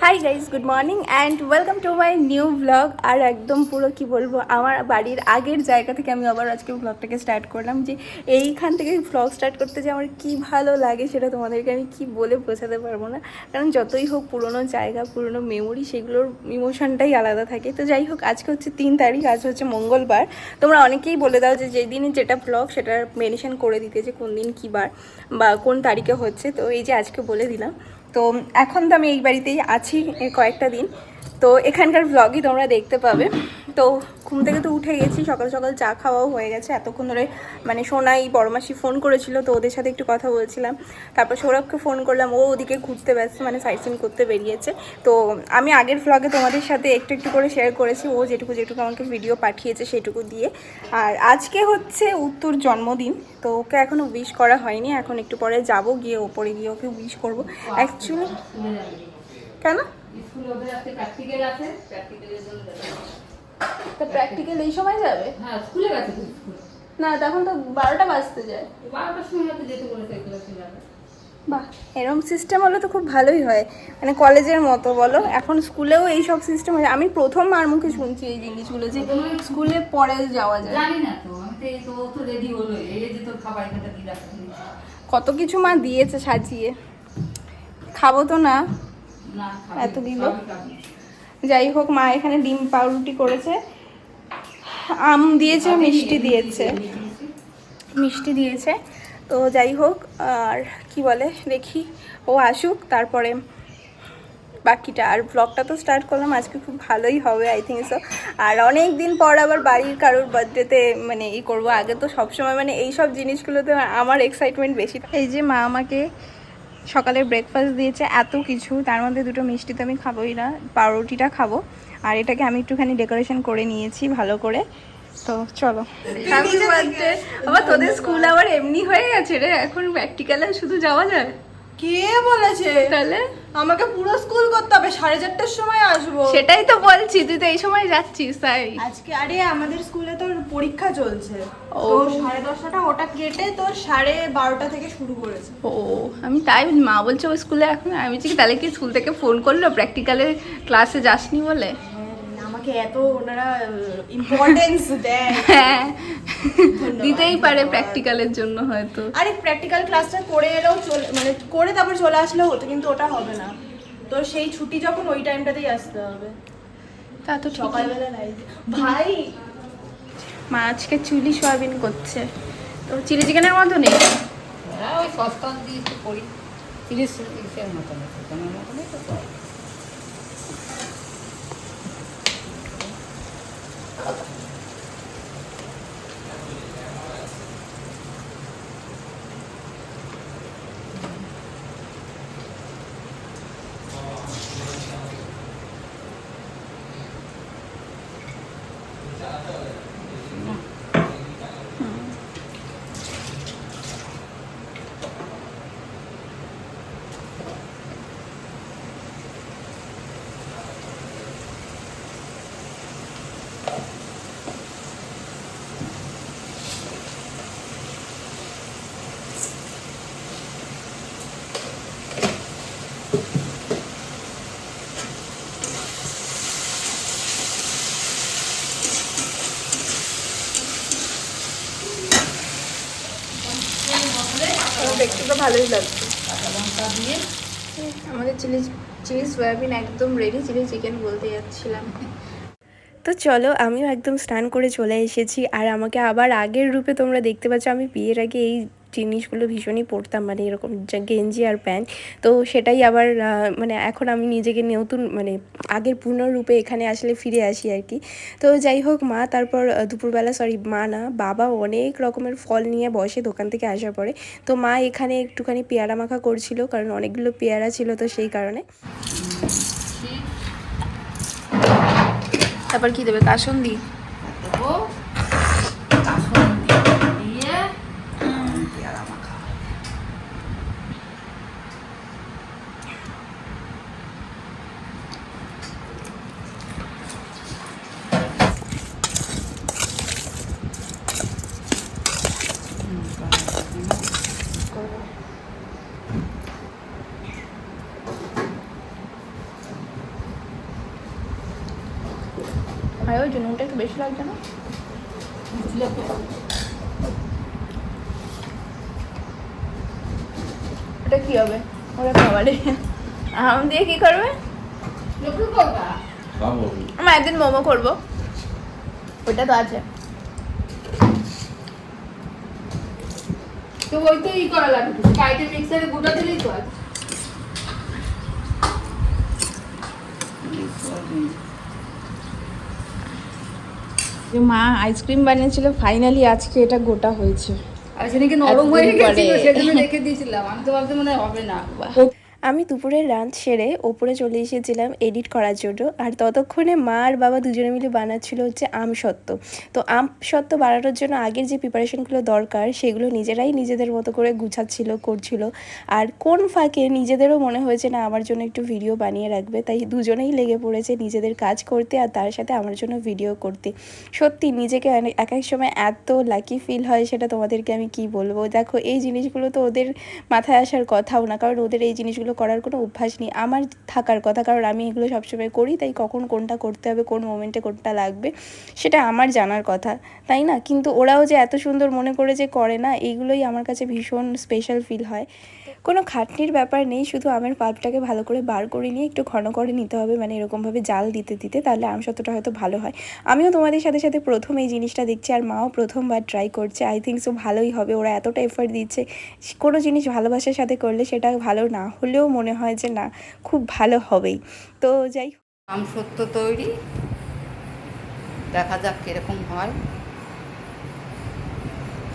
High guys, good morning and welcome to my new blog. আর একদম পুরো কি বলবো, আমার বাড়ির আগের জায়গা থেকে আমি আবার আজকে ব্লগটাকে স্টার্ট করলাম। যে এইখান থেকে ব্লগ স্টার্ট করতে যে আমার কি ভালো লাগে সেটা তোমাদেরকে আমি কি বলে বোঝাতে পারবো না। কারণ যতই হোক পুরোনো জায়গা, পুরোনো মেমোরি, সেগুলোর ইমোশনটাই আলাদা থাকে। তো যাই হোক, আজকে হচ্ছে 3 তারিখ, আজ হচ্ছে মঙ্গলবার। তোমরা অনেকেই বলে দাও যে যেদিন যেটা ব্লগ সেটা মেনশন করে দিতে, যে কোন দিন কী বার বা কোন তারিখে হচ্ছে। তো এই যে আজকে বলে দিলাম। তো এখন তো আমি এই বাড়িতেই আছি কয়েকটা দিন, তো এখানকার ব্লগই তোমরা দেখতে পাবে। তো ঘুম থেকে তো উঠে গেছি, সকাল সকাল চা খাওয়াও হয়ে গেছে। এতক্ষণ ধরে মানে সোনাই বড়মাসি ফোন করেছিল, তো ওদের সাথে একটু কথা বলছিলাম। তারপর সৌরভকে ফোন করলাম, ও ওদিকে ঘুরতে ব্যস্ত, মানে সাইট সিন করতে বেরিয়েছে। তো আমি আগের ব্লগে তোমাদের সাথে একটু একটু করে শেয়ার করেছি, ও যেটুকু যেটুকু আমাকে ভিডিও পাঠিয়েছে সেটুকু দিয়ে। আর আজকে হচ্ছে উত্তর জন্মদিন, তো ওকে এখনও উইশ করা হয়নি। এখন একটু পরে যাব, গিয়ে ওপরে গিয়ে ওকে উইশ করবো অ্যাকচুয়ালি। কেন? তো প্র্যাকটিক্যাল এই সময় যাবে? হ্যাঁ, স্কুলে গেছে তো। না, তখন তো 12টা বাজতে যায়। 12টার সময় হয়তো যেতে বলেছে, ক্লাসে যাবে। বাহ, এরকম সিস্টেম হলে তো খুব ভালোই হয়, মানে কলেজের মতো বলো। এখন স্কুলেও এই সব সিস্টেম হয়। আমি প্রথম মার মুখে শুনছি এই জিনিসগুলো, যে স্কুলে পরে যাওয়া যায়। জানি না তো, আমি তো এই তো রেডি হলো, এই যে তোর খাবার এখানটা দিয়ে রাখছি। কত কিছু মা দিয়েছে সাজিয়ে, খাবো তো না না, এতগুলো। যাই হোক, মা এখানে ডিম পাউরুটি করেছে, আম দিয়েছে, মিষ্টি দিয়েছে, মিষ্টি দিয়েছে। তো যাই হোক, আর কি বলে, দেখি ও আসুক তারপরে বাকিটা। আর ব্লগটা তো স্টার্ট করলাম, আজকে খুব ভালোই হবে আই থিঙ্ক সো। আর অনেক দিন পর আবার বাড়ির কারোর বার্থডেতে মানে ই করবো। আগে তো সবসময় মানে এই সব জিনিসগুলোতে আমার এক্সাইটমেন্ট বেশি। এই যে মা আমাকে সকালে ব্রেকফাস্ট দিয়েছে, এত কিছু, তার মধ্যে দুটো মিষ্টি তো আমি খাবোই না, পাউরুটিটা খাবো। আর এটাকে আমি একটুখানি ডেকোরেশন করে নিয়েছি ভালো করে। তো চলো, হ্যাপি বার্থডে। আবার তোদের স্কুল আবার এমনি হয়ে গেছে রে, এখন প্র্যাকটিক্যালে শুধু যাওয়া যায়। কে বলেছে? তাহলে আমাকে পুরো স্কুল করতে হবে, 4:30টার সময় আসবো। সেটাই তো বলছি, তুই তো এই সময় যাচ্ছিস তাই। আজকে আরে আমাদের স্কুলে তোর পরীক্ষা চলছে, ও। তো 10:30টা ওটা কেটে তোর 12:30 থেকে শুরু করেছে। ও, আমি তাই মা বলছে ওই স্কুলে এখন, আমি বলছি তাহলে কি স্কুল থেকে ফোন করলো প্র্যাকটিক্যালে ক্লাসে যাসনি বলে? আমাকে এত ওনারা ইম্পর্টেন্স দেয়। হ্যাঁ, দিতেই পারে প্র্যাকটিক্যালের জন্য হয়তো। আরে প্র্যাকটিক্যাল ক্লাসটা করে এলেও মানে করে তারপর চলে আসলেও হতো, কিন্তু ওটা হবে না। তো সেই ছুটি যখন ওই টাইমটাতেই আসতে হবে। তা তো ঠিক। সকালবেলা ভাই মা আজকে চিলি সয়াবিন করছে, তো চিলি চিকেনের মতো নেই। হ্যাঁ, ওই সস্তান দিয়ে একটু করি, 30-30 মতন আছে, তোমার মতনই তো করে। দেখতে তো ভালোই লাগছে। কাঁচা লঙ্কা দিয়ে আমাদের চিলি সয়াবিন একদম রেডি, চিলি চিকেন বলতে যাচ্ছিলাম। তো চলো, আমিও একদম স্নান করে চলে এসেছি। আর আমাকে আবার আগের রূপে তোমরা দেখতে পাচ্ছ। আমি বিয়ের আগে এই জিনিসগুলো ভীষণই পরতাম, মানে এরকম গেঞ্জি আর প্যান্ট। তো সেটাই আবার মানে এখন আমি নিজেকে নতুন মানে আগের পূর্ণরূপে এখানে আসলে ফিরে আসি আর কি। তো যাই হোক, মা তারপর দুপুরবেলা, সরি মা না, বাবা অনেক রকমের ফল নিয়ে বসে দোকান থেকে আসার পরে। তো মা এখানে একটুখানি পেয়ারা মাখা করছিল, কারণ অনেকগুলো পেয়ারা ছিল, তো সেই কারণে। তারপর কি দেবে? কাসুন্দি দেবো, কাসুন্দি দিয়ে পেয়ারা মাখা। আর ওই জন্য নুনটা একটু বেশি লাগছে না? এটা কি হবে? ওরা খাবারে আম দিয়ে কি করবে? আমি একদিন মোমো করবো, ওটা তো আছে। তো ওই তো ই করা লাগবে, কাইটে মিক্সারে গুঁড়া দিলেই তো আছে। যে মা আইসক্রিম বানিয়েছিল, ফাইনালি আজকে এটা গোটা হয়েছে। আর সেদিকে নরম হয়ে এতদিন পরে। গেছিল, সেজন্য রেখে দিয়েছিলাম। আমি তো ভাবতে মনে হয় হবে না। আমি দুপুরের লাঞ্চ সেরে ওপরে চলে এসেছিলাম এডিট করার জন্য, আর ততক্ষণে মা আর বাবা দুজনে মিলে বানাচ্ছিল হচ্ছে আমসত্ত্ব। তো আমসত্ত্ব বানানোর জন্য আগের যে প্রিপারেশনগুলো দরকার সেগুলো নিজেরাই নিজেদের মতো করে গুছাচ্ছিল, করছিল। আর কোন ফাঁকে নিজেদেরও মনে হয়েছে না আমার জন্য একটু ভিডিও বানিয়ে রাখবে, তাই দুজনেই লেগে পড়েছে নিজেদের কাজ করতে আর তার সাথে আমার জন্য ভিডিও করতে। সত্যি নিজেকে এক এক সময় এত লাকি ফিল হয়, সেটা তোমাদেরকে আমি কি বলবো। দেখো এই জিনিসগুলো তো ওদের মাথায় আসার কথাও না, কারণ ওদের এই জিনিসগুলো করার কোনো অভ্যাস নেই। আমার থাকার কথা, কারণ আমি এগুলো সবসময় করি, তাই কখন কোনটা করতে হবে, কোন মোমেন্টে কোনটা লাগবে সেটা আমার জানার কথা, তাই না? কিন্তু ওরাও যে এত সুন্দর মনে করে যে করে না, এইগুলোই আমার কাছে ভীষণ স্পেশাল ফিল হয়। কোনো খাটনির ব্যাপার নেই, শুধু আমের পাল্পটাকে ভালো করে বার করে নিয়ে একটু ঘন করে নিতে হবে, মানে এরকমভাবে জাল দিতে দিতে, তাহলে আমসত্ত্বটা হয়তো ভালো হয়। আমিও তোমাদের সাথে সাথে প্রথম এই জিনিসটা দেখছি, আর মাও প্রথমবার ট্রাই করছে। আই থিঙ্ক সো ভালোই হবে, ওরা এতটা এফার্ট দিচ্ছে। কোনো জিনিস ভালোবাসার সাথে করলে সেটা ভালো না হলেও মনে হয় যে না, খুব ভালো হবেই। তো যাই হোক, আমসত্ত্ব তৈরি, দেখা যাক কিরকম হয়।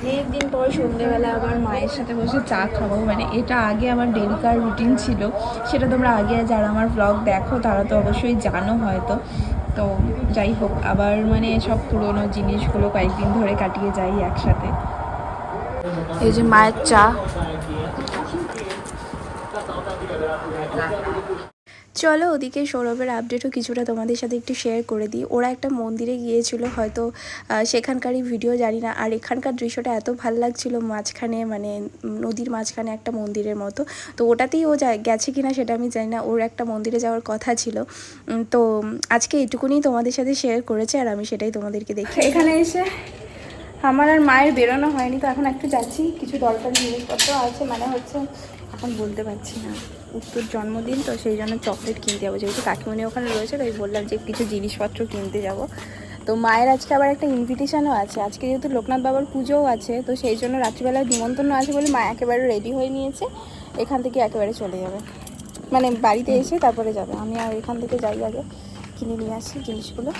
অনেক দিন পর সন্ধ্যেবেলা আবার মায়ের সাথে বসে চা খাবো, মানে এটা আগে আমার ডেলিকার রুটিন ছিল। সেটা তোমরা আগে যারা আমার ব্লগ দেখো তারা তো অবশ্যই জানো হয়তো। তো যাই হোক, আবার মানে সব পুরোনো জিনিসগুলো কয়েকদিন ধরে কাটিয়ে যাই একসাথে। এই যে মায়ের চা। চলো ওদিকে সৌরভের আপডেটও কিছুটা তোমাদের সাথে একটু শেয়ার করে দিই। ওরা একটা মন্দিরে গিয়েছিল, হয়তো সেখানকারই ভিডিও জানি না। আর এখানকার দৃশ্যটা এত ভালো লাগছিল, মাঝখানে মানে নদীর মাঝখানে একটা মন্দিরের মতো। তো ওটাতেই ও গেছে কিনা সেটা আমি জানি না, ওর একটা মন্দিরে যাওয়ার কথা ছিল। তো আজকে এইটুকুনি তোমাদের সাথে শেয়ার করেছে, আর আমি সেটাই তোমাদেরকে দেখি। এখানে এসে আমার আর মায়ের বেরোনো হয়নি, তো এখন একটু যাচ্ছি, কিছু দরকারি জিনিসপত্র আছে, মানে হচ্ছে এখন বলতে পারছি না। উত্তর জন্মদিন, তো সেই জন্য চকলেট কিনতে যাবো, যেহেতু কাকিমণি ওখানে রয়েছে, তাই বললাম যে কিছু জিনিসপত্র কিনতে যাব। তো মায়ের আজকে আবার একটা ইনভিটেশনও আছে, আজকে যেহেতু লোকনাথ বাবার পুজোও আছে, তো সেই জন্য রাত্রিবেলায় নিমন্ত্রণ আছে বলে মা একেবারে রেডি হয়ে নিয়েছে। এখান থেকে একেবারে চলে যাবে, মানে বাড়িতে এসে তারপরে যাবে। আমি আর এখান থেকে যাই, আগে কিনে নিয়ে আসি জিনিসগুলো।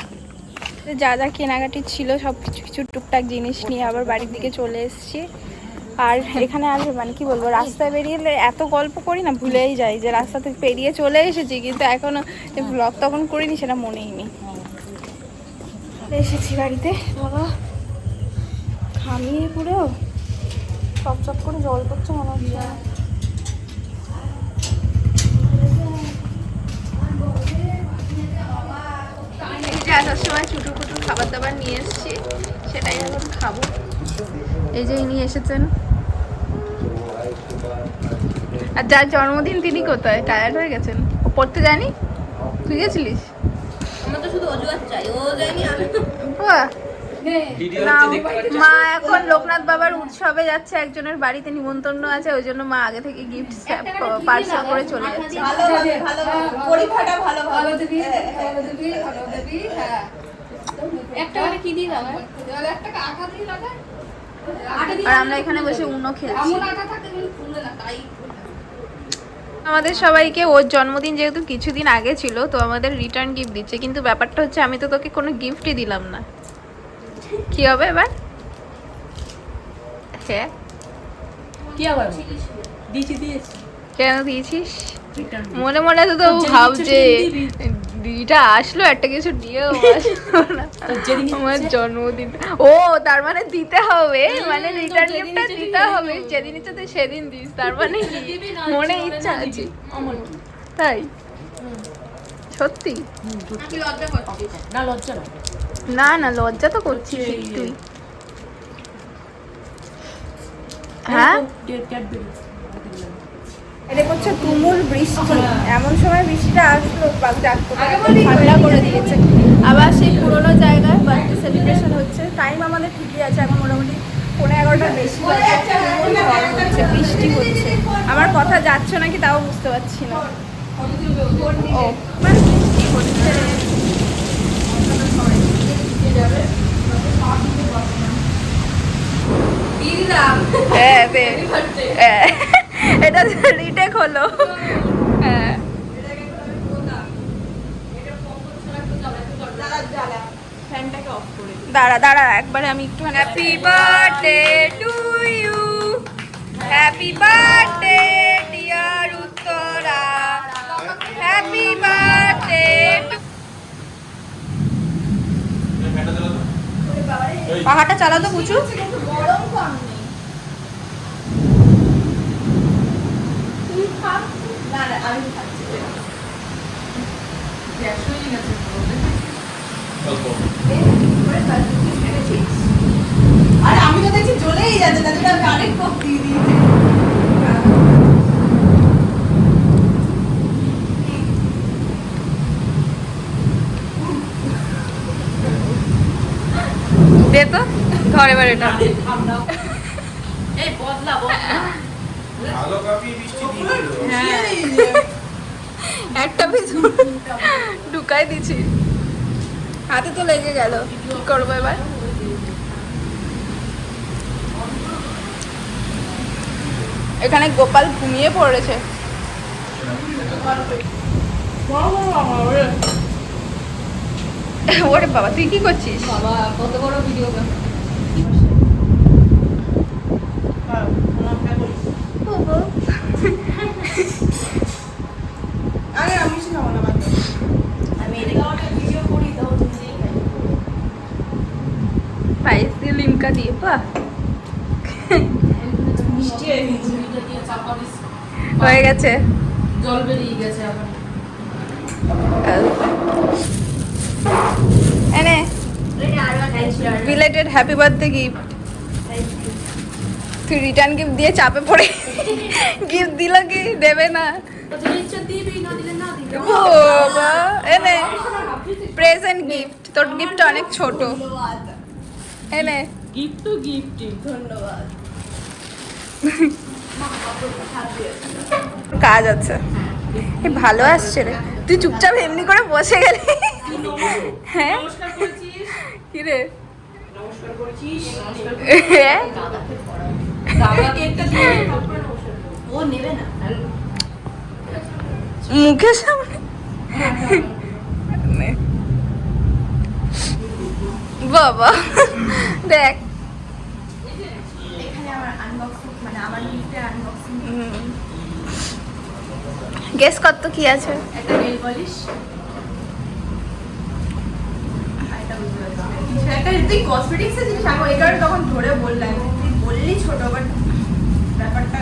যা যা কেনাকাটি ছিল সব কিছু কিছু টুকটাক জিনিস নিয়ে আবার বাড়ির দিকে চলে এসেছি। আর এখানে আর মানে কি বলবো, রাস্তায় বেরিয়ে এত গল্প করি না, ভুলেই যাই যে রাস্তা থেকে পেরিয়ে চলে এসেছি, কিন্তু এখনো ব্লগ তখন করিনি, সেটা মনেই নেই। এসেছি বাড়িতে, বাবা ঘামিয়ে পুরো চপ চপ করে জল পড়ছে মনে হচ্ছে। আসার সময় চুটুর কুটুর খাবার দাবার নিয়ে এসেছি, সেটাই এখন খাবো। এই যে ইনি এসেছেন, আর যার জন্মদিন তিনি কোথায়, টায়ার্ড হয়ে গেছেন। ও পড়তে যায়নি, তুই গেছিলিস? আমার তো শুধু অজুহাত চাই, ও যায়নি আমি। বাহ! না, মা এখন লোকনাথ বাবার উৎসবে যাচ্ছে, একজনের বাড়িতে নিমন্ত্রণ আছে, ওই জন্য মা আগে থেকে গিফট পার্সেল করে চলে যাচ্ছে। পরীক্ষাটা ভালো ভালো দিবি, ভালো দিবি, হ্যাঁ। একটা করে কি দিই দাও, একটা আটা দিয়ে লাগা। আর আমরা এখানে বসে উনো খেলছি। এমন আটা থাকে কিন্তু ফুলে না, তাই আমাদের সবাইকে ওর জন্মদিন যেহেতু কিছুদিন আগে ছিল, তো আমাদের রিটার্ন গিফট দিচ্ছে, কিন্তু ব্যাপারটা হচ্ছে আমি তো তোকে কোনো গিফটই দিলাম না। কি হবে এবার? হ্যাঁ, কি আবার দিয়েছি কেন দিয়েছিস? মনে মনে তো ভাবছে দিটা আসলো, একটা কিছু দিয়েও আসলো না। আমার জন্মদিন, ও তার মানে দিতে হবে, মানে রিটার্ন গিফটটা দিতে হবে, যেদিন ইচ্ছা তুই সেদিন দিস, তার মানে কি মনে ইচ্ছা আছে তাই? সত্যি? না লজ্জা না, না না, লজ্জা তো করছিস তুই। হ্যাঁ, এটা করছে তুমুল বৃষ্টি, এমন সময় বৃষ্টিটা আসলো ঠান্ডা করে দিয়েছে। আবার আবার সেই পুরোনো জায়গায় বার্থডে সেলিব্রেশন হচ্ছে। টাইম আমাদের ঠিকই আছে, এখন মোটামুটি 11:30 বেশি বাজে। ঝড় হচ্ছে, বৃষ্টি হচ্ছে, আমার কথা যাচ্ছে নাকি তাও বুঝতে পারছি না। ও মানে বৃষ্টি হচ্ছে। হ্যাঁ এটা রিটেক হলো। হ্যাঁ দাঁড়া দাঁড়া একবারে আমি একটু happy birthday to you, happy birthday dear Uttara, happy birthday. পাহাড়টা চালা তো বুঝু। আর আমি তো দেখছি জ্বলেই যাচ্ছে, তার জন্য আমি আরেক কপ দিয়ে দিয়েছি। দে তো ধর এবার এটা। এই বদলা বদলা ভালো কপি বৃষ্টি দিয়ে দিল। একটা পিস ঢুকাই দিছি, হাতে তো লেগে গেল, কি করবো এবার। এখানে গোপাল ঘুমিয়ে পড়েছে। ওরে বাবা তুই কি করছিস? বাবা কত বড় ভিডিও আরে আমি শুনে খাবো না, বাদ দাও। আমি এটা খাওয়াটা ভিডিও করি দাও তুমি যেই খাই। পায়েস দিয়ে লিমকা দিয়ে বাহ মিষ্টি হয়ে গেছে। দিয়ে চাপা দিস, হয়ে গেছে। জল বেরিয়ে গেছে আবার। এনে রিলেটেড হ্যাপি বার্থডে গিফট। তুই রিটার্ন গিফট দিয়ে চাপে পড়ে গিফট দিল কি দেবে না। বাবা এনে প্রেজেন্ট গিফট, তোর গিফটটা অনেক ছোট। এনে গিফট তো গিফটই। ধন্যবাদ। কাজ আছে। এ ভালো আসছে রে, তুই চুপচাপ এমনি করে বসে গেলি। হ্যাঁ নমস্কার করেছিস? কি রে? নমস্কার করেছিস? হ্যাঁ? দাদা কেকটা দিয়ে তারপরে নমস্কার করবো। ও নেবে না। মুখের সামনে নে। বাবা দেখ এখানে আমার আনবক্সিং, মানে আমার গিফটের আনবক্সিং। গেস কর তো কি আছে। একটা নেল পলিশ, আর এটা বুঝতে পারছি না। কিছু একটা তুই কসমেটিক্স এর জিনিস, আমি এই কারণে তখন ধরে বললাম, তুই বললি ছোট, বাট ব্যাপারটা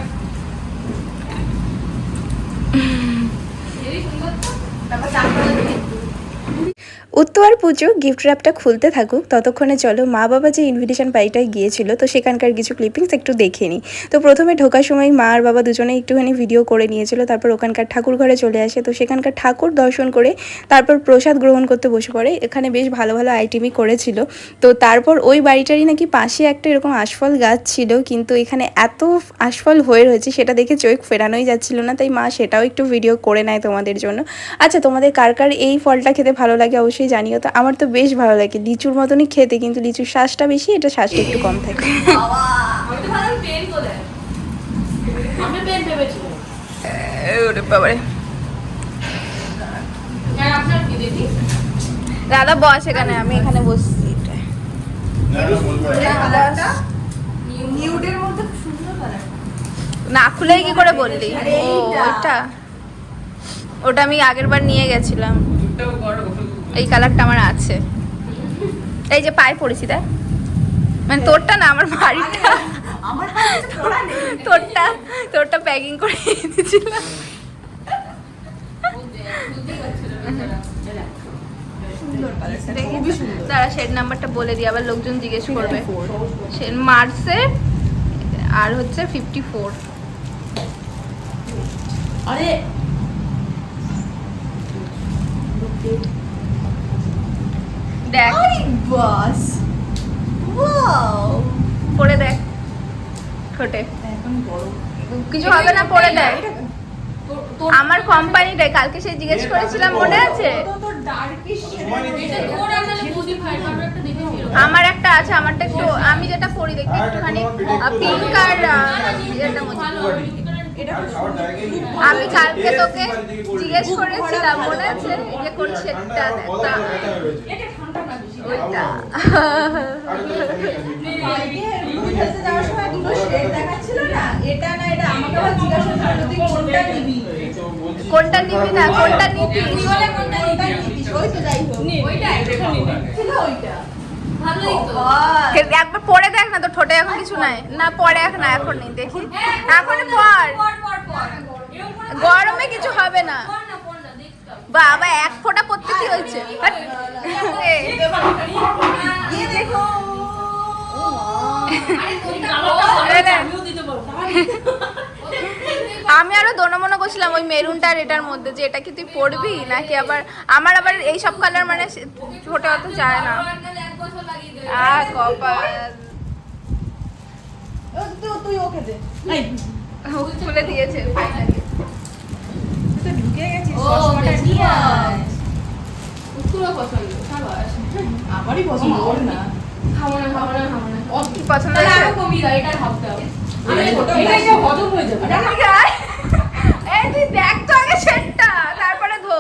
তারপর চাপটা উত্তর আর পুজো গিফট র্যাপটা খুলতে থাকুক, ততক্ষণে চলো মা বাবা যে ইনভিটেশন পার্টিটায় গিয়েছিল তো সেখানকার কিছু ক্লিপিংস একটু দেখে নিই। তো প্রথমে ঢোকার সময় মা আর বাবা দুজনে একটুখানি ভিডিও করে নিয়েছিল, তারপর ওখানকার ঠাকুর ঘরে চলে আসে। তো সেখানকার ঠাকুর দর্শন করে তারপর প্রসাদ গ্রহণ করতে বসে পড়ে। এখানে বেশ ভালো ভালো আইটেমই করেছিল। তো তারপর ওই বাড়িটারই নাকি পাশে একটা এরকম আশফল গাছ ছিল, কিন্তু এখানে এত আশফল হয়ে রয়েছে সেটা দেখে চোখ ফেরানোই যাচ্ছিল না, তাই মা সেটাও একটু ভিডিও করে নেয় তোমাদের জন্য। আচ্ছা তোমাদের কার কার এই ফলটা খেতে ভালো লাগে অবশ্যই জানিও। তো আমার তো বেশ ভালো লাগে, লিচুর মতনই খেতে, কিন্তু লিচুর শ্বাসটা বেশি, এটা শ্বাসটা একটু কম থাকে। আমি তো ভাবলাম পেন বলে, আমি পেন ভেবেছিলাম। ওরে বাবারে, আর আপনার কি দেখি? দাদা বস এখানে, আমি এখানে বসছি। না না বলবো না। কালারটা নিউডের মধ্যে খুব সুন্দর কালার। না খুলেই কি করে বললি? আর ও এইটা? ওটা, ওটা আমি আগের বার নিয়ে গেছিলাম। এই কালারটা আমার আছে, এই যে পায়ে পড়েছি দেখ, মানে তোরটা না আমার বাড়িটা, আমার কাছে কিছু পড়া নেই। তোরটা প্যাকিং করে দিয়েছিলাম। সুন্দর কালারটা, দেখি খুবই সুন্দর। তারা শেড নাম্বারটা বলে দিই, আবার লোকজন জিজ্ঞেস করবে। মার্চের আর হচ্ছে 54। আরে দেখ আরে বাস, ওয়াও, পরে দেখ ঠোঁটে এখন বড় কিছু হবে না, পরে দেখ। এটা আমার কোম্পানিটাই কালকে সেই জিজ্ঞেস করেছিলাম, মনে আছে? তো ডার্কিশ এটা তোর আনালে বুঝি ভাই আমরা একটা দেখে ফেলো। আমার একটা আছে, আমারটা একটু আমি যেটা পরি দেখি একটুখানি পিঙ্ক আর এটার মধ্যে। ভালো এটা খাওয়ার জায়গায় নেই। আমি কালকে তোকে জিজ্ঞেস করেছিলাম, মনে আছে? যে কোন সেটটা কথা তা ব্যথা হয়েছে। এটা ঠান্ডা না বেশি। ওইটা। বুঝতে যাওয়ার সময় দুটো শেড দেখাচ্ছিল না, এটা না এটা, আমাকে আবার জিজ্ঞাসা করলো তুই কোনটা নিবি, কোনটা নিবি না কোনটা নিবি? তুই বলে কোনটা কোনটা নিবি? নিবি, ওই তো যাই হোক ওইটা এটা নিবি। ছিল ওইটা। ভালোই তো। একবার পরে দেখ না, তো ঠোঁটে এখন কিছু নাই না, পরে এখন না, এখন নেই, দেখি এখন পর। পর পর পর। এরকম করে গরমে কিছু হবে না পর না দেখতাম। বাবা, এক ফোঁটা পড়তে কি হয়েছে? হাট। এ, ये देखो, আরে তুই কালোটা আমিও দিতে পারবো। আমি আরো দোনমনো করছিলাম ওই মেরুনটা আর এটার মধ্যে, যে এটা কি তুই পরবি নাকি আবার আমার আবার এই সব কালার মানে ছোট অত যায় না। এক বছর লাগিয়ে দেবে। কপাল তুই ওকে দে, খুলে দিয়েছে finally। তুই তো ঢুকে গেছিস, ও, চশমাটা বেশি নিয়ে হয়। আয়। উত্তরও পছন্দ। সাবাস। আমারই পছন্দ, ওর না। খাবো না খাবো না খাবো না। কি পছন্দ তাহলে হয়েছে? আরো কমিয়ে দাও, এটার ভাবতে হবে। আরে এটা যে হজম হয়ে যাবে। এই তুই দেখ তো আগে সেটটা, তারপরে ধো।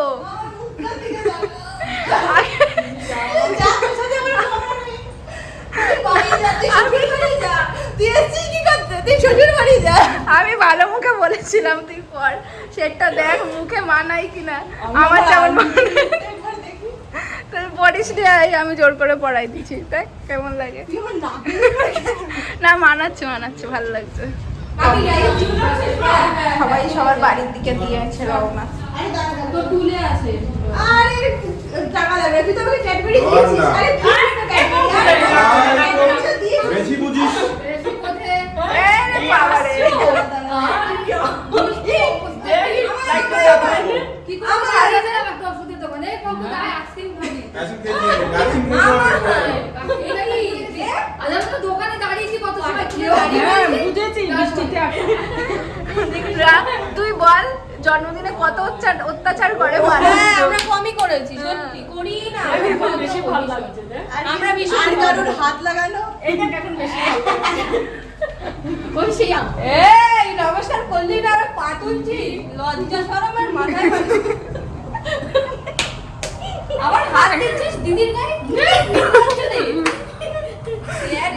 যা, তোর সাথে আমার কথা নেই। তুই বাড়ি যা, তুই শ্বশুর বাড়ি যা। তুই এসেছিস কি করতে? তুই শ্বশুর বাড়ি যা। আমি ভালো মুখে বলেছিলাম তুই পর সেটটা, দেখ মুখে মানাই কিনা। আমার যেমন মানায়। একবার দেখি। তুই পড়িস রে, আমি জোর করে পড়াই দিচ্ছি, দেখ কেমন লাগে। তুই আমার নাকে না মানাচ্ছে মানাচ্ছে, ভালো লাগছে। আমি যাই হ্যাঁ। সবাই সবার বাড়ির দিকে দিয়েছে রওনা। আরে দাঁড়া, দাঁড়া। তো টুলে আছে। আরে টাকা লাগবে, তুই তো আমাকে ক্যাডবেরি ধর দিয়েছিস। না। আরে দিস না ক্যাডবেরি। আরে দিস। বেশি বুঝিস। রেসি কোথায়? এ রে বাবা রে। কি করে সাজা দেবে একটা ওষুধের দোকানে? কাউকে দাঁড়ায় আইসক্রিম খাবি। ऐसे खेलिए गाछी में আরে তো দোকানে দাঁড়িয়েছি কত সময় খেয়ে দাঁড়িয়ে বুঝেছি, বৃষ্টিতে তুই বল জন্মদিনে কত অত্যাচার করে মানুষ। হ্যাঁ, আমরা কমই করেছি, সত্যি করি না। বেশি ভালো লাগছে আমরা বেশি আর কারোর হাত লাগানো। এইটা এখন বেশি ওই সেই এই নমস্কার করলি না, আমরা পা তুলছি, লজ্জা শরমের মাথায় বাড়ি। আবার হাত দিচ্ছিস দিদির গায়ে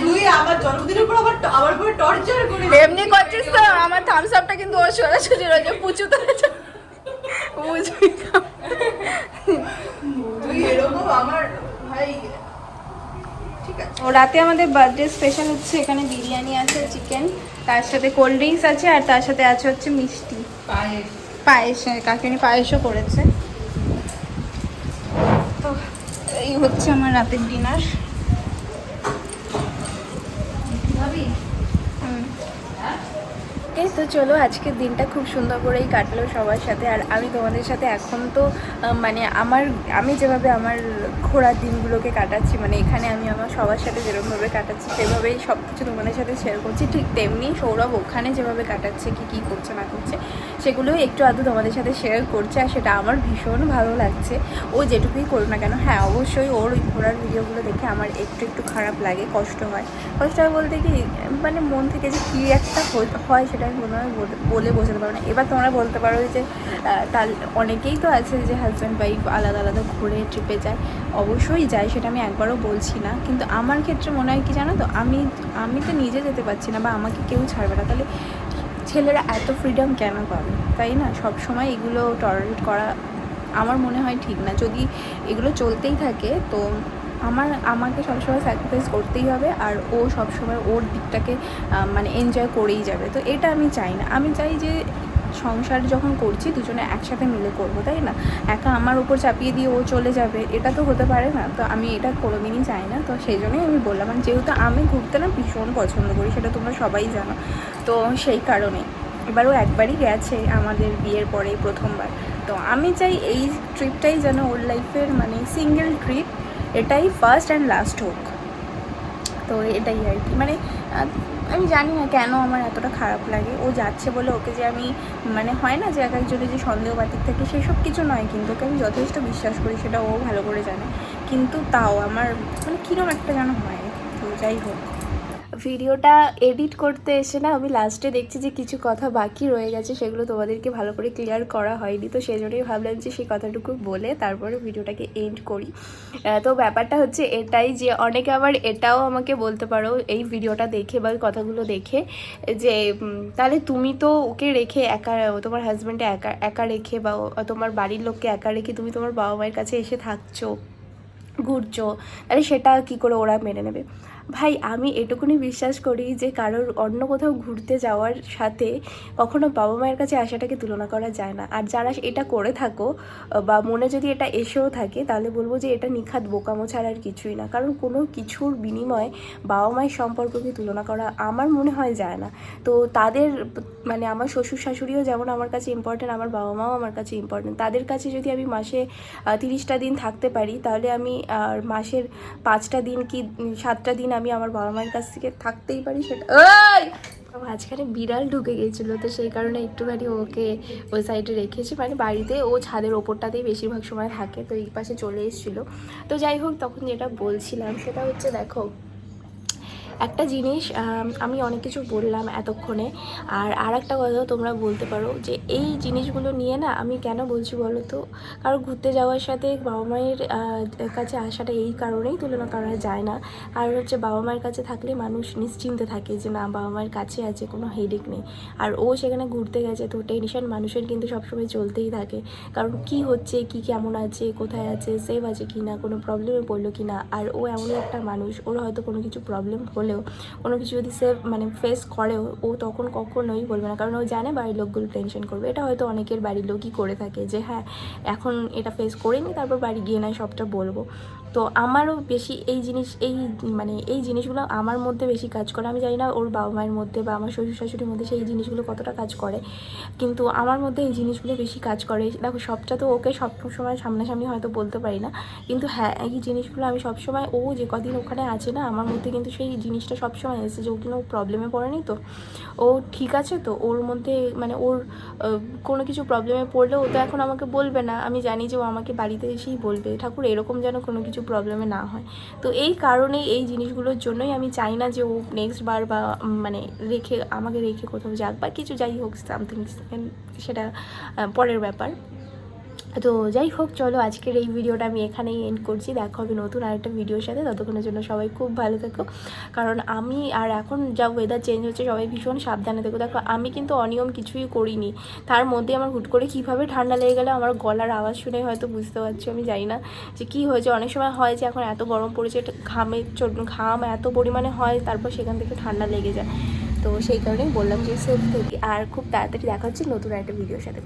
তুই আমার জন্মদিনের উপর আবার করে টর্চার করে এমনি করছিস তো? আমার থামস আপটা কিন্তু ও সোজাসুজি রয়েছে, পুচু তো বুঝবি তো। তুই এরকম আমার ভাই। ঠিক আছে, ও রাতে আমাদের বার্থডে স্পেশাল হচ্ছে, এখানে বিরিয়ানি আছে, চিকেন, তার সাথে কোল্ড ড্রিঙ্কস আছে, আর তার সাথে আছে হচ্ছে মিষ্টি পায়েস। কাকিনি পায়েসও করেছে। তো এই হচ্ছে আমার রাতের ডিনার। এই তো চলো, আজকের দিনটা খুব সুন্দর করেই কাটলো সবার সাথে। আর আমি তোমাদের সাথে এখন তো মানে আমি যেভাবে আমার ঘোরার দিনগুলোকে কাটাচ্ছি, মানে এখানে আমি আমার সবার সাথে যেরকমভাবে কাটাচ্ছি সেভাবেই সব কিছু তোমাদের সাথে শেয়ার করছি। ঠিক তেমনি সৌরভ ওখানে যেভাবে কাটাচ্ছে, কী করছে না করছে সেগুলোও একটু আধটু তোমাদের সাথে শেয়ার করছে, আর সেটা আমার ভীষণ ভালো লাগছে। ও যেটুকুই করুক না কেন, হ্যাঁ অবশ্যই ওর ওই ঘোরার ভিডিওগুলো দেখে আমার একটু খারাপ লাগে, কষ্ট হয় বলতে কি মানে মন থেকে যে কী একটা হয় সেটা আমি কোনোভাবে বলে বোঝাতে পারবো না। এবার তোমরা বলতে পারো যে তার অনেকেই তো আছে যে হাজব্যান্ড ওয়াইফ আলাদা আলাদা ঘুরে ট্রিপে যায়, অবশ্যই যায়, সেটা আমি একবারও বলছি না। কিন্তু আমার ক্ষেত্রে মনে হয় কি জানো তো, আমি তো নিজে যেতে পারছি না বা আমাকে কেউ ছাড়বে না, তাহলে ছেলেরা এত ফ্রিডম কেন পাবে, তাই না? সব সময় এগুলো টলারেট করা আমার মনে হয় ঠিক না। যদি এগুলো চলতেই থাকে তো আমাকে সবসময় স্যাক্রিফাইস করতেই হবে, আর ও সবসময় ওর দিকটাকে মানে এনজয় করেই যাবে। তো এটা আমি চাই না। আমি চাই যে সংসার যখন করছি দুজনে একসাথে মিলে করবো, তাই না? একা আমার উপর চাপিয়ে দিয়ে ও চলে যাবে, এটা তো হতে পারে না। তো আমি এটা কোনোদিনই চাই না। তো সেই জন্যই আমি বললাম, আর যেহেতু আমি ঘুরতে না ভীষণ পছন্দ করি, সেটা তোমরা সবাই জানো, তো সেই কারণেই। এবারও একবারই গেছে আমাদের বিয়ের পরেই প্রথমবার। তো আমি চাই এই ট্রিপটাই যেন ওর লাইফের মানে সিঙ্গেল ট্রিপ, এটাই ফার্স্ট অ্যান্ড লাস্ট হোক। তো এটাই আর কি, মানে আমি জানি না কেন আমার এতটা খারাপ লাগে। ও যাচ্ছে বলে ওকে যে আমি, মানে হয় না যে এক একজনের যে সন্দেহবাতিক থাকে, সেসব কিছু নয়, কিন্তু ওকে আমি যথেষ্ট বিশ্বাস করি, সেটা ও ভালো করে জানে। কিন্তু তাও আমার মানে কীরকম একটা যেন হয়। তো যাই হোক, ভিডিওটা এডিট করতে এসে না আমি লাস্টে দেখছি যে কিছু কথা বাকি রয়ে গেছে, সেগুলো তোমাদেরকে ভালো করে ক্লিয়ার করা হয়নি। তো সেই জন্যই ভাবলাম যে সেই কথাটুকু বলে তারপরে ভিডিওটাকে এন্ড করি। তো ব্যাপারটা হচ্ছে এটাই যে অনেকে আবার এটাও আমাকে বলতে পারো এই ভিডিওটা দেখে বা ওই কথাগুলো দেখে যে তাহলে তুমি তো ওকে রেখে একা, তোমার হাজব্যান্ডে একা একা রেখে বা তোমার বাড়ির লোককে একা রেখে তুমি তোমার বাবা মায়ের কাছে এসে থাকছো, ঘুরছো, তাহলে সেটা কী করে ওরা মেনে নেবে? ভাই আমি এটুকুনি বিশ্বাস করি যে কারোর অন্য কোথাও ঘুরতে যাওয়ার সাথে কখনো বাবা মায়ের কাছে আসাটাকে তুলনা করা যায় না। আর যারা এটা করে থাকো বা মনে যদি এটা এসেও থাকে, তাহলে বলবো যে এটা নিখাত বোকামো ছাড়া আর কিছুই না। কারণ কোনো কিছুর বিনিময়ে বাবা মায়ের সম্পর্ককে তুলনা করা আমার মনে হয় যায় না। তো তাদের মানে আমার শ্বশুর শাশুড়িও যেমন আমার কাছে ইম্পর্টেন্ট, আমার বাবা মাও আমার কাছে ইম্পর্টেন্ট। তাদের কাছে যদি আমি মাসে 30টা দিন থাকতে পারি, তাহলে আমি মাসের 5টা দিন কি 7টা দিন আমি আমার বাবা মায়ের কাছ থেকে থাকতেই পারি। সেটা মাঝখানে বিড়াল ঢুকে গিয়েছিলো, তো সেই কারণে একটুখানি ওকে ওই সাইডে রেখেছি, মানে বাড়িতে ও ছাদের ওপরটাতেই বেশিরভাগ সময় থাকে, তো এই পাশে চলে এসেছিলো। তো যাই হোক, তখন যেটা বলছিলাম সেটা হচ্ছে, দেখো একটা জিনিস, আমি অনেক কিছু বললাম এতক্ষণে, আর একটা কথা তোমরা বলতে পারো যে এই জিনিসগুলো নিয়ে না আমি কেন বলছি বলো তো? কারণ ঘুরতে যাওয়ার সাথে বাবা মায়ের কাছে আসাটা এই কারণেই তুলনা করা যায় না। আর হচ্ছে বাবা মায়ের কাছে থাকলে মানুষ নিশ্চিন্তে থাকে যে না, বাবা মায়ের কাছে আছে, কোনো হেডেক নেই। আর ও সেখানে ঘুরতে গেছে, তো টেনশন মানুষের কিন্তু সবসময় চলতেই থাকে। কারণ কি হচ্ছে, কি কেমন আছে, কোথায় আছে, সেভ আছে কি না, কোনো প্রবলেমে পড়লো কি না। আর ও এমনই একটা মানুষ, ওর হয়তো কোনো কিছু প্রবলেম হলেও, কোনো কিছু যদি সে মানে ফেস করেও, ও তখন কখনোই বলবে না, কারণ ও জানে বাড়ির লোকগুলো টেনশন করবে। এটা হয়তো অনেকের বাড়ির লোকই করে থাকে যে হ্যাঁ এখন এটা ফেস করে নি, তারপর বাড়ি গিয়ে নয় সবটা বলবো। তো আমারও বেশি এই জিনিস, মানে এই জিনিসগুলো আমার মধ্যে বেশি কাজ করে। আমি জানি না ওর বাবা মায়ের মধ্যে বা আমার শ্বশুর শাশুড়ির মধ্যে সেই জিনিসগুলো কতটা কাজ করে, কিন্তু আমার মধ্যে এই জিনিসগুলো বেশি কাজ করে। দেখো সবটা তো ওকে সব সময় সামনাসামনি হয়তো বলতে পারি না, কিন্তু হ্যাঁ এই জিনিসগুলো আমি সবসময়, ও যে কদিন ওখানে আছে না, আমার মধ্যে কিন্তু সেই জিনিসটা সবসময় এসেছে যে ও কিন্তু প্রবলেমে পড়েনি, তো ও ঠিক আছে, তো ওর মধ্যে মানে ওর কোনো কিছু প্রবলেমে পড়লে ও তো এখন আমাকে বলবে না। আমি জানি যে ও আমাকে বাড়িতে এসেই বলবে, ঠাকুর এরকম যেন কোনো কিছু প্রবলেমে না হয়। তো এই কারণেই, এই জিনিসগুলোর জন্যই আমি চাই না যে ও নেক্সট বার বা মানে আমাকে রেখে কোথাও যাক বা কিছু, যাই হোক সামথিং, সেটা পরের ব্যাপার। তো যাই হোক, চলো আজকের এই ভিডিওটা আমি এখানেই এন্ড করছি। দেখা হবে নতুন আরেকটা ভিডিওর সাথে। ততক্ষণের জন্য সবাই খুব ভালো থেকো। কারণ আমি, আর এখন যা ওয়েদার চেঞ্জ হচ্ছে, সবাই ভীষণ সাবধানে থেকো। দেখো আমি কিন্তু অনিয়ম কিছুই করিনি, তার মধ্যে আমার হুট করে কীভাবে ঠান্ডা লেগে গেলে, আমার গলার আওয়াজ শুনে হয়তো বুঝতে পারছো। আমি জানি না যে কী হয়েছে। অনেক সময় হয় যে এখন এত গরম পড়েছে, ঘাম এত পরিমাণে হয়, তারপর সেখান থেকে ঠান্ডা লেগে যায়। তো সেই কারণেই বললাম যে সেফ থেকে। আর খুব তাড়াতাড়ি দেখা হচ্ছে নতুন একটা ভিডিওর সাথে।